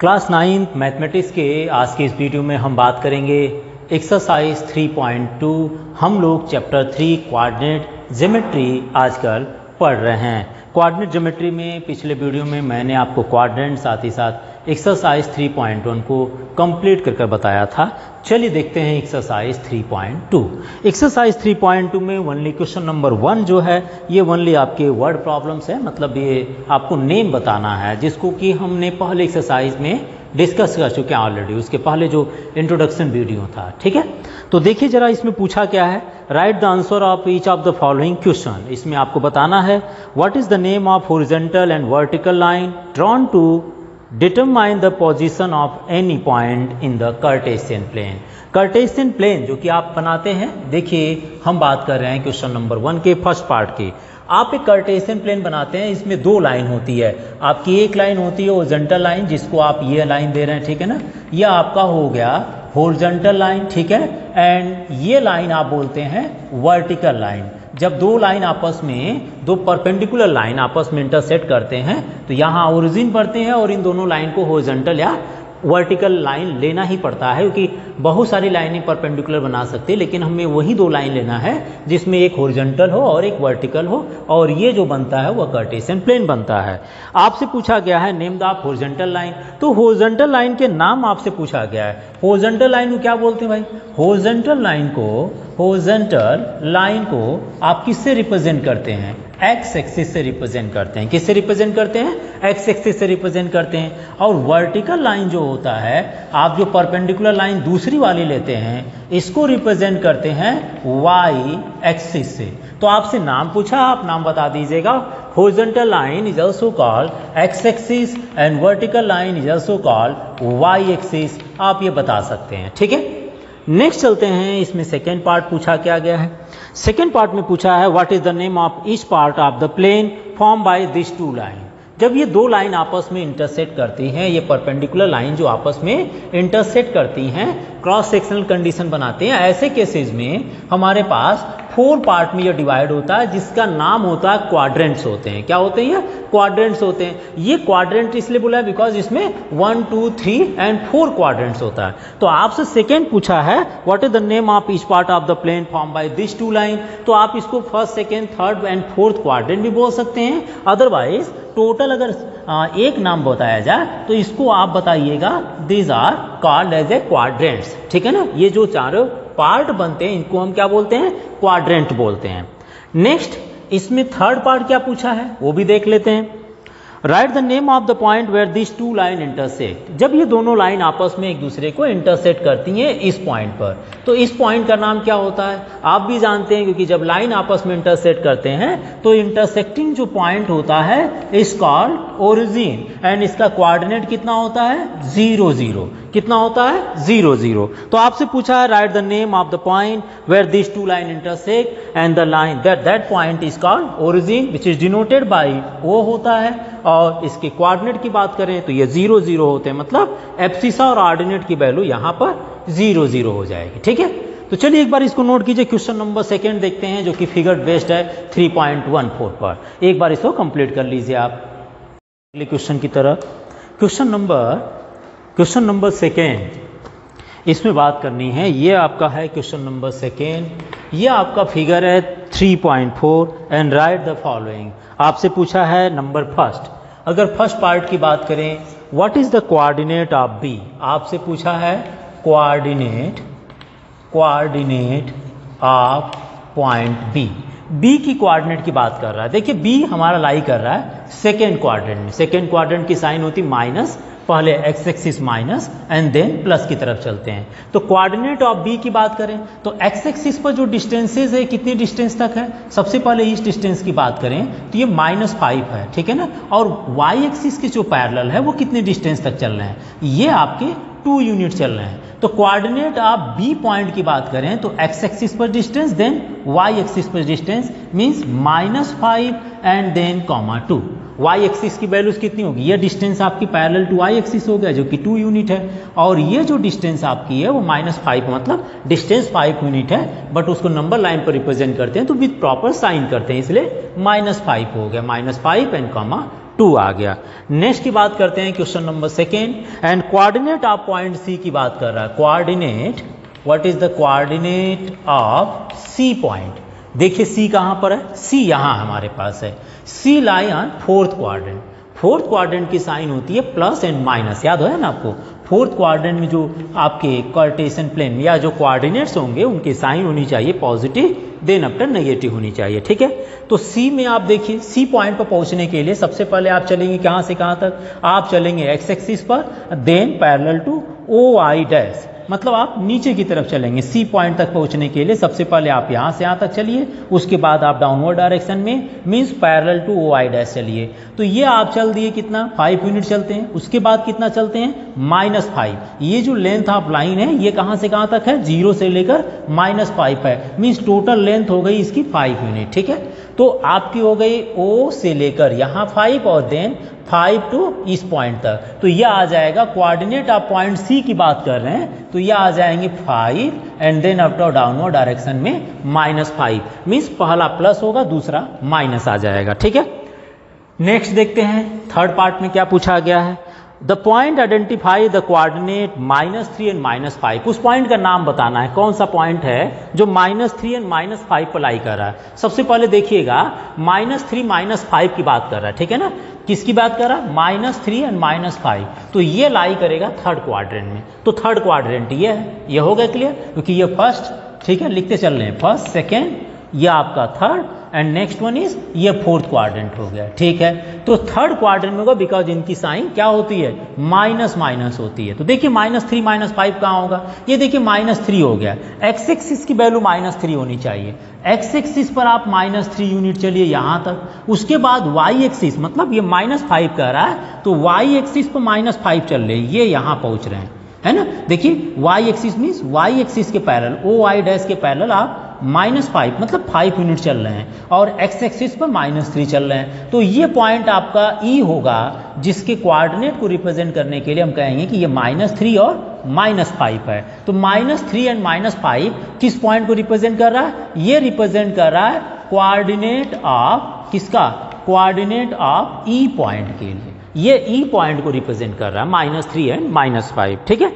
Class 9 mathematics के आज के इस वीडियो में हम बात करेंगे एक्सरसाइज 3.2। हम लोग चैप्टर 3 कोऑर्डिनेट ज्योमेट्री आजकल पढ़ रहे हैं। कोऑर्डिनेट ज्योमेट्री में पिछले वीडियो में मैंने आपको कोऑर्डिनेट साथ ही साथ एक्सरसाइज 3.1 को कंप्लीट कर बताया था। चलिए देखते हैं एक्सरसाइज 3.2। एक्सरसाइज 3.2 में ओनली क्वेश्चन नंबर 1 जो है ये ओनली आपके वर्ड प्रॉब्लम्स है, मतलब ये आपको नेम बताना है जिसको कि हमने पहले एक्सरसाइज में डिस्कस कर चुके हैं ऑलरेडी, उसके पहले जो इंट्रोडक्शन वीडियो था। ठीक है, तो देखिए जरा इसमें पूछा क्या है, write the answer of each of the following question. इसमें आपको बताना है what is the name of horizontal and vertical line drawn to determine the position of any point in the Cartesian plane. Cartesian plane जो कि आप बनाते हैं, देखिए हम बात कर रहे हैं क्वेश्चन नंबर 1 के फर्स्ट पार्ट की। आप एक कार्टेशियन प्लेन बनाते हैं, इसमें दो लाइन होती है। आपकी एक लाइन होती है हॉरिजॉन्टल लाइन जिसको आप ये लाइन दे रहे हैं, ठीक है ना, यह आपका हो गया हॉरिजॉन्टल लाइन, ठीक है, एंड ये लाइन आप बोलते हैं वर्टिकल लाइन। जब दो लाइन आपस में, दो परपेंडिकुलर लाइन आपस में इंटरसेक्ट करते हैं तो यहाँ ओरिजिन पढ़ते हैं और इन दोनों लाइन को हॉरिजॉन्टल या वर्टिकल लाइन लेना ही पड़ता है, क्योंकि बहुत सारी लाइनें परपेंडिकुलर बना सकते हैं, लेकिन हमें वही दो लाइन लेना है जिसमें एक हॉरिजॉन्टल हो और एक वर्टिकल हो, और ये जो बनता है वह कार्टेशियन प्लेन बनता है। आपसे पूछा गया है नेम द हॉरिजॉन्टल लाइन, तो हॉरिजॉन्टल लाइन के नाम आपसे पूछा गया है। हॉरिजॉन्टल लाइन को क्या बोलते हैं भाई? हॉरिजॉन्टल लाइन को आप किससे रिप्रेजेंट करते हैं? एक्स एक्सिस से रिप्रेजेंट करते हैं। किससे रिप्रेजेंट करते हैं? एक्स एक्सिस से रिप्रेजेंट करते हैं। और वर्टिकल लाइन जो होता है, आप जो परपेंडिकुलर लाइन दूसरी वाली लेते हैं इसको रिप्रेजेंट करते हैं वाई एक्सिस से। तो आपसे नाम पूछा, आप नाम बता दीजिएगा। Horizontal line is also called X axis and vertical line is also called Y axis, आप ये बता सकते हैं। ठीक है, नेक्स्ट चलते हैं। इसमें सेकेंड पार्ट पूछा क्या गया है। सेकेंड पार्ट में पूछा है what is the name of each part of the plane form by this two line. जब ये दो लाइन आपस में इंटरसेक्ट करती हैं, ये परपेंडिकुलर लाइन जो आपस में इंटरसेक्ट करती हैं, क्रॉस सेक्शनल कंडीशन बनाते हैं, ऐसे केसेस में हमारे पास 4 पार्ट में ये डिवाइड होता है जिसका नाम होता है क्वाड्रेंट्स होते हैं। क्या होते हैं ये? क्वाड्रेंट्स होते हैं। ये क्वाड्रेंट इसलिए बोला है बिकॉज इसमें 1, 2, 3 एंड 4 क्वाड्रेंट्स होता है। तो आपसे सेकेंड पूछा है what is the name of each part of the plane form by this two line, तो आप इसको first, second, third and fourth quadrant भी बोल सकते हैं। अदरवाइज टोटल अगर एक नाम बताया जाए तो इसको आप बताइएगा these are called as a quadrants. ठीक है ना, ये जो चारों पार्ट बनते हैं इनको हम क्या बोलते हैं? क्वाड्रेंट बोलते हैं। नेक्स्ट इसमें थर्ड पार्ट क्या पूछा है वो भी देख लेते हैं। Write the name of the point where this two line intersect. जब ये दोनों लाइन आपस में एक दूसरे को इंटरसेक्ट करती हैं इस पॉइंट पर, तो इस पॉइंट का नाम क्या होता है? आप भी जानते हैं, क्योंकि जब लाइन आपस में इंटरसेक्ट करते हैं तो इंटरसेक्टिंग जो पॉइंट होता है इज कॉल्ड ओरिजिन, एंड इसका कोऑर्डिनेट कितना होता है? 0, 0। कितना होता है? 0, 0। तो आपसे पूछा है write the name of the point where this two line intersect and the line that point is called origin which is denoted by O होता है, और इसके कोऑर्डिनेट की बात करें तो ये 0, 0 होते हैं, मतलब एब्सिसा और ऑर्डिनेट की वैल्यू यहाँ पर 0, 0 हो जाएगी। ठीक है, तो चलिए एक बार इसको नोट कीजिए। क्वेश्चन नंबर सेकेंड देखते हैं जो कि फिगर बेस्ड है 3.14 पर। एक बार इसको कंप्लीट कर लीजिए आप अगले क्वेश्चन की तरह। क्वेश्चन नंबर सेकेंड, इसमें बात करनी है, ये आपका है क्वेश्चन नंबर सेकेंड, ये आपका फिगर है 3.4 एंड राइट द फॉलोइंग। आपसे पूछा है नंबर फर्स्ट, अगर फर्स्ट पार्ट की बात करें what is the coordinate of B. आपसे पूछा है coordinate of point B. B की कोऑर्डिनेट की बात कर रहा है। देखिए बी हमारा लाई कर रहा है सेकेंड क्वाड्रेंट में। सेकेंड क्वाड्रेंट की साइन होती माइनस, पहले X axis minus and then plus की तरफ चलते हैं। तो कोऑर्डिनेट ऑफ बी की बात करें तो एक्स एक्सिस पर जो डिस्टेंसेज है कितनी डिस्टेंस तक है? सबसे पहले इस डिस्टेंस की बात करें तो ये -5 है, ठीक है ना, और वाई एक्सिस के जो पैरेलल है वो कितने डिस्टेंस तक चल रहे हैं? ये आपके 2 यूनिट चल रहे हैं। तो कोऑर्डिनेट ऑफ बी पॉइंट की बात करें तो एक्स एक्सिस पर डिस्टेंस, देन वाई एक्सिस पर distance means -5 and then (2). Y axis की वैल्यूज कितनी होगी? ये डिस्टेंस आपकी पैरेलल टू वाई एक्सिस हो गया जो कि 2 यूनिट है, और ये जो डिस्टेंस आपकी है वो -5, मतलब डिस्टेंस 5 यूनिट है, बट उसको नंबर लाइन पर रिप्रेजेंट करते हैं तो विद प्रॉपर साइन करते हैं, इसलिए -5 हो गया, -5 एंड 2 आ गया। नेक्स्ट की बात करते हैं question number second, and coordinate of point C की बात कर रहा है। Coordinate, what is the coordinate of C point. देखिए सी कहाँ पर है, सी यहाँ हमारे पास है। C lie on fourth quadrant. Fourth quadrant की साइन होती है प्लस एंड माइनस, याद है ना आपको। फोर्थ क्वाड्रेंट में जो आपके कार्टेशियन प्लेन या जो कोऑर्डिनेट्स होंगे उनकी साइन होनी चाहिए पॉजिटिव, देन आफ्टर नेगेटिव होनी चाहिए, ठीक है। तो सी में आप देखिए, सी पॉइंट पर पहुंचने के लिए सबसे पहले आप चलेंगे कहाँ से कहाँ तक, आप चलेंगे एक्स एक्सिस पर, then parallel to O Y dash, मतलब आप नीचे की तरफ चलेंगे। सी पॉइंट तक पहुंचने के लिए सबसे पहले आप यहाँ से यहाँ तक चलिए, उसके बाद आप डाउनवर्ड डायरेक्शन में means parallel to O Y dash चलिए। तो ये आप चल दिए कितना, 5 यूनिट चलते हैं। उसके बाद कितना चलते हैं, -5। ये जो लेंथ ऑफ लाइन है ये कहाँ से कहाँ तक है, 0 से लेकर -5 है, मीन्स टोटल लेंथ हो गई इसकी 5 यूनिट, ठीक है। तो आपकी हो गई ओ से लेकर यहाँ 5 और देन 5 टू इस पॉइंट तक। तो यह आ जाएगा, कोऑर्डिनेट आप पॉइंट सी की बात कर रहे हैं तो यह आ जाएंगे 5 and then after downward direction में -5, मीन्स पहला प्लस होगा दूसरा माइनस आ जाएगा, ठीक है। नेक्स्ट देखते हैं थर्ड पार्ट में क्या पूछा गया है। The point identify the coordinate -3 and -5। उस पॉइंट का नाम बताना है, कौन सा पॉइंट है जो -3 एंड -5 पर लाई कर रहा है। सबसे पहले देखिएगा -3 -5 की बात कर रहा है, ठीक है ना। किसकी बात कर रहा है, -3 एंड -5। तो ये लाई करेगा थर्ड क्वाड्रेंट में। तो थर्ड क्वाड्रेंट ये है, ये हो गया क्लियर, क्योंकि ये फर्स्ट, ठीक है, लिखते चल रहे हैं, फर्स्ट सेकेंड, ये आपका third and next one is ये फोर्थ क्वाड्रेंट हो गया, ठीक है। तो थर्ड क्वाड्रेंट में होगा बिकॉज इनकी साइन क्या होती है, माइनस माइनस होती है। तो देखिए -3 -5 कहाँ होगा, ये देखिए -3 हो गया। एक्स एक्सिस की वैल्यू -3 होनी चाहिए। एक्स एक्सिस पर आप -3 यूनिट चलिए यहाँ तक। उसके बाद वाई एक्सिस, मतलब ये -5 कह रहा है तो वाई एक्सिस पर -5 चल रहे, ये यहाँ पहुँच रहे हैं, है ना। देखिए Y axis means Y axis के पैरेलल, ओ आई डैश के पैरेलल आप -5 मतलब 5 यूनिट चल रहे हैं और एक्स एक्सिस पर -3 चल रहे हैं। तो ये पॉइंट आपका ई होगा, जिसके कोऑर्डिनेट को रिप्रेजेंट करने के लिए हम कहेंगे कि ये -3 और -5 है। तो -3 एंड -5 किस पॉइंट को रिप्रेजेंट कर रहा है, ये रिप्रेजेंट कर रहा है कोऑर्डिनेट ऑफ किसका, कोऑर्डिनेट ऑफ ई पॉइंट के लिए। ये ई पॉइंट को रिप्रेजेंट कर रहा है -3 एंड -5, ठीक है।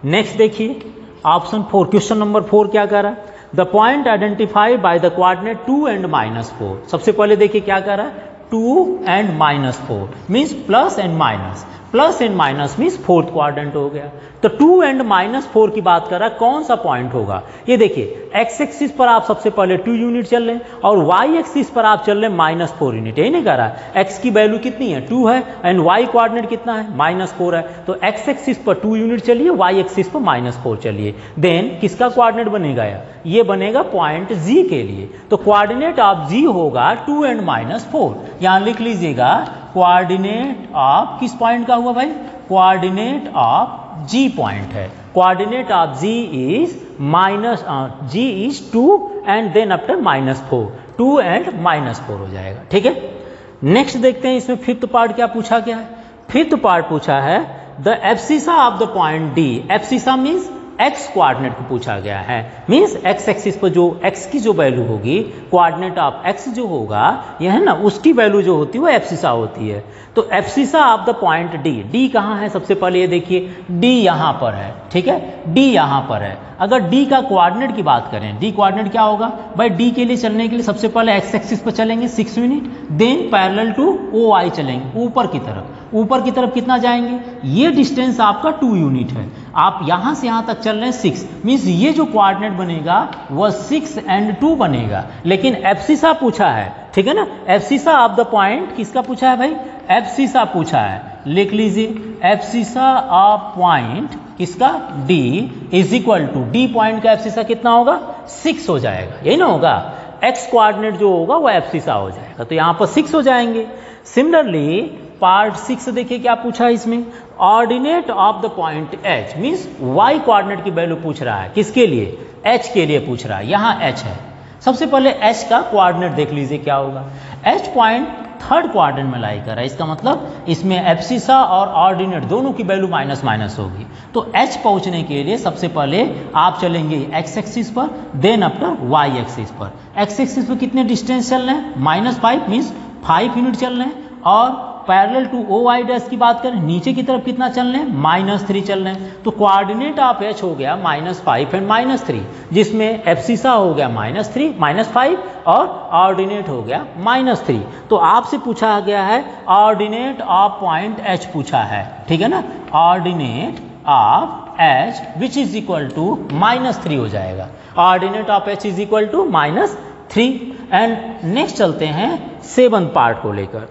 नेक्स्ट देखिए ऑप्शन 4, क्वेश्चन नंबर 4 क्या कर रहा है, the point identified by the coordinate 2 and -4। सबसे पहले देखिए क्या कर रहा है, 2 and -4 means plus and minus, plus and minus means fourth quadrant हो गया। तो 2 एंड -4 की बात कर रहा है, कौन सा पॉइंट होगा, ये देखिए एक्स एक्सिस पर आप सबसे पहले 2 यूनिट चल रहे हैं और वाई एक्सिस पर आप चल रहे हैं -4 यूनिट, यही नहीं कह रहा है। एक्स की वैल्यू कितनी है, 2 है एंड वाई कोऑर्डिनेट कितना है, -4 है। तो एक्स एक्सिस पर 2 यूनिट चलिए, वाई एक्सिस पर -4 चलिए, देन किसका कोऑर्डिनेट बनेगा, ये बनेगा पॉइंट जी के लिए। तो कोऑर्डिनेट ऑफ जी होगा 2 एंड -4। यहां लिख लीजिएगा कोऑर्डिनेट ऑफ किस पॉइंट का हुआ भाई, कोऑर्डिनेट ऑफ जी पॉइंट है। Coordinate of G is -2 and then after -4, 2 and -4 हो जाएगा, ठीक है। नेक्स्ट देखते हैं इसमें फिफ्थ पार्ट क्या पूछा गया है। फिफ्थ पार्ट पूछा है the abscissa of the point D. Abscissa means x coordinate को पूछा गया है, मीन्स एक्स एक्सिस पर जो एक्स की जो वैल्यू होगी, कोऑर्डिनेट ऑफ एक्स जो होगा यह है ना, उसकी वैल्यू जो होती है वो एब्सिसा होती है। तो abscissa of the point D, D कहाँ है, सबसे पहले ये देखिए डी यहाँ पर है, ठीक है, डी यहाँ पर है। अगर डी का कोऑर्डिनेट की बात करें, डी कोऑर्डिनेट क्या होगा भाई, डी के लिए चलने के लिए सबसे पहले एक्स एक्सिस पर चलेंगे 6 unit, then parallel to O I चलेंगे ऊपर की तरफ। ऊपर की तरफ कितना जाएंगे, ये डिस्टेंस आपका 2 यूनिट है। आप यहां से यहां तक चल रहे हैं 6, मीन्स ये जो कोऑर्डिनेट बनेगा वह 6 एंड 2 बनेगा। लेकिन एब्सिसा पूछा है, ठीक है ना, एब्सिसा ऑफ द पॉइंट किसका पूछा है भाई, एब्सिसा पूछा है, लिख लीजिए एब्सिसा ऑफ पॉइंट किसका, D is equal to, D point का एब्सिसा कितना होगा, 6 हो जाएगा, यही ना होगा। एक्स कोऑर्डिनेट जो होगा वह एब्सिसा हो जाएगा, तो यहां पर 6 हो जाएंगे। सिमिलरली पार्ट 6 देखिए क्या पूछा है इसमें, ordinate of the point H, means Y coordinate की वैल्यू पूछ रहा है, किसके लिए, एच के लिए पूछ रहा है। यहाँ एच है, सबसे पहले एच का कोऑर्डिनेट देख लीजिए क्या होगा। एच पॉइंट थर्ड क्वाड्रेंट में लाई कर रहा है, इसका मतलब इसमें एब्सिसा और ऑर्डिनेट दोनों की वैल्यू माइनस माइनस होगी। तो एच पहुंचने के लिए सबसे पहले आप चलेंगे एक्स एक्सिस पर, देन आफ्टर वाई एक्सिस पर। एक्स एक्सिस पर कितने डिस्टेंस चल रहे हैं, -5 मीन्स 5 यूनिट चल रहे हैं और parallel to O Y dash की बात करें, नीचे की तरफ कितना चल रहे हैं, -3 चल रहे हैं, तो कोऑर्डिनेट ऑफ एच हो गया -5 एंड -3, जिसमें एब्सिसा हो गया -3 -5 और ऑर्डिनेट हो गया -3। तो आपसे पूछा गया है ऑर्डिनेट ऑफ पॉइंट एच पूछा है, ठीक है ना, ordinate of H which is equal to -3 हो जाएगा, ordinate of H is equal to -3। And next चलते हैं 7 पार्ट को लेकर,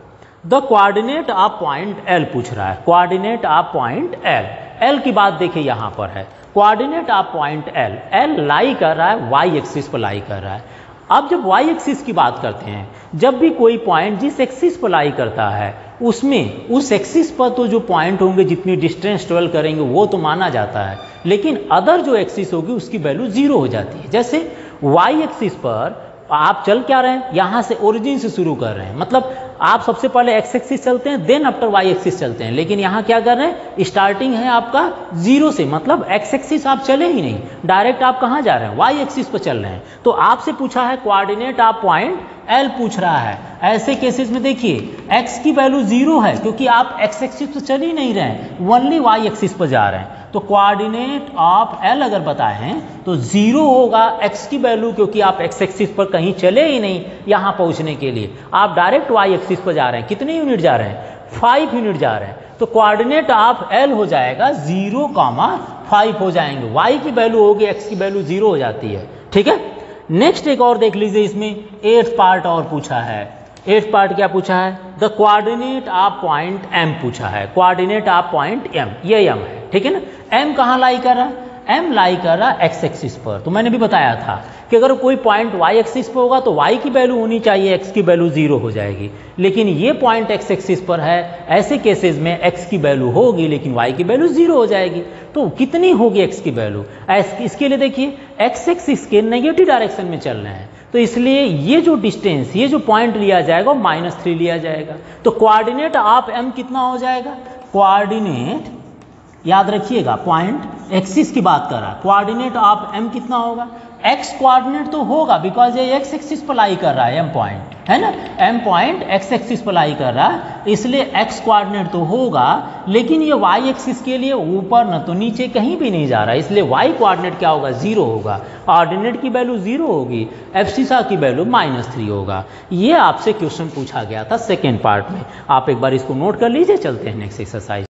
the coordinate of point L पूछ रहा है, coordinate of point L, L की बात देखिए यहाँ पर है, coordinate of point L, L lie कर रहा है वाई एक्सिस पर लाई कर रहा है। अब जब वाई एक्सिस की बात करते हैं, जब भी कोई पॉइंट जिस एक्सिस पर लाई करता है उसमें उस एक्सिस पर तो जो पॉइंट होंगे जितनी डिस्टेंस ट्रेवल करेंगे वो तो माना जाता है, लेकिन अदर जो एक्सिस होगी उसकी वैल्यू 0 हो जाती है। जैसे वाई एक्सिस पर आप चल क्या रहे हैं, यहाँ से ओरिजिन से शुरू कर रहे हैं, मतलब आप सबसे पहले एक्स एक्सिस चलते हैं देन आफ्टर वाई एक्सिस चलते हैं, लेकिन यहाँ क्या कर रहे हैं, स्टार्टिंग है आपका 0 से, मतलब एक्स एक्सिस आप चले ही नहीं, डायरेक्ट आप कहाँ जा रहे हैं, वाई एक्सिस पर चल रहे हैं। तो आपसे पूछा है कोऑर्डिनेट ऑफ पॉइंट एल पूछ रहा है, ऐसे केसेस में देखिए x की वैल्यू 0 है क्योंकि आप x एक्सिस पर चल ही नहीं रहे हैं, ओनली y एक्सिस पर जा रहे हैं, तो कोऑर्डिनेट ऑफ एल अगर बताए हैं तो 0 होगा x की वैल्यू, क्योंकि आप x एक्सिस पर कहीं चले ही नहीं यहाँ पहुँचने के लिए, आप डायरेक्ट y एक्सिस पर जा रहे हैं। कितने यूनिट जा रहे हैं, 5 यूनिट जा रहे हैं, तो कोऑर्डिनेट ऑफ एल हो जाएगा 0,5 हो जाएंगे, y की वैल्यू होगी, x की वैल्यू 0 हो जाती है, ठीक है। नेक्स्ट एक और देख लीजिए, इसमें 8th पार्ट और पूछा है, 8th पार्ट क्या पूछा है, the coordinate of point m पूछा है, कोऑर्डिनेट ऑफ पॉइंट m, ये m है, ठीक है ना, m कहाँ लाई कर रहा है, m लाई कर रहा है x एक्सिस पर। तो मैंने भी बताया था कि अगर कोई पॉइंट y एक्सिस पर होगा तो y की वैल्यू होनी चाहिए, x की वैल्यू 0 हो जाएगी, लेकिन ये पॉइंट x एक्सिस पर है, ऐसे केसेस में x की वैल्यू होगी लेकिन y की वैल्यू 0 हो जाएगी। तो कितनी होगी x की वैल्यू, इसके लिए देखिए x एक्सिस के नेगेटिव डायरेक्शन में चल रहे हैं, तो इसलिए ये जो डिस्टेंस, ये जो पॉइंट लिया जाएगा वो -3 लिया जाएगा। तो कोऑर्डिनेट ऑफ m कितना हो जाएगा, कोऑर्डिनेट याद रखिएगा, पॉइंट एक्सिस की बात कर रहा है, कोऑर्डिनेट ऑफ m कितना होगा, x कोऑर्डिनेट तो होगा बिकॉज ये x एक्सिस पर लाई कर रहा है, m पॉइंट है ना, m पॉइंट x एक्सिस पर लाई कर रहा है, इसलिए x कोऑर्डिनेट तो होगा, लेकिन ये y एक्सिस के लिए ऊपर न तो नीचे कहीं भी नहीं जा रहा है, इसलिए y कोऑर्डिनेट क्या होगा, 0 होगा, ऑर्डिनेट की वैल्यू 0 होगी, एब्सिसा की वैल्यू -3 होगा। ये आपसे क्वेश्चन पूछा गया था सेकेंड पार्ट में, आप एक बार इसको नोट कर लीजिए, चलते हैं नेक्स्ट एक्सरसाइज।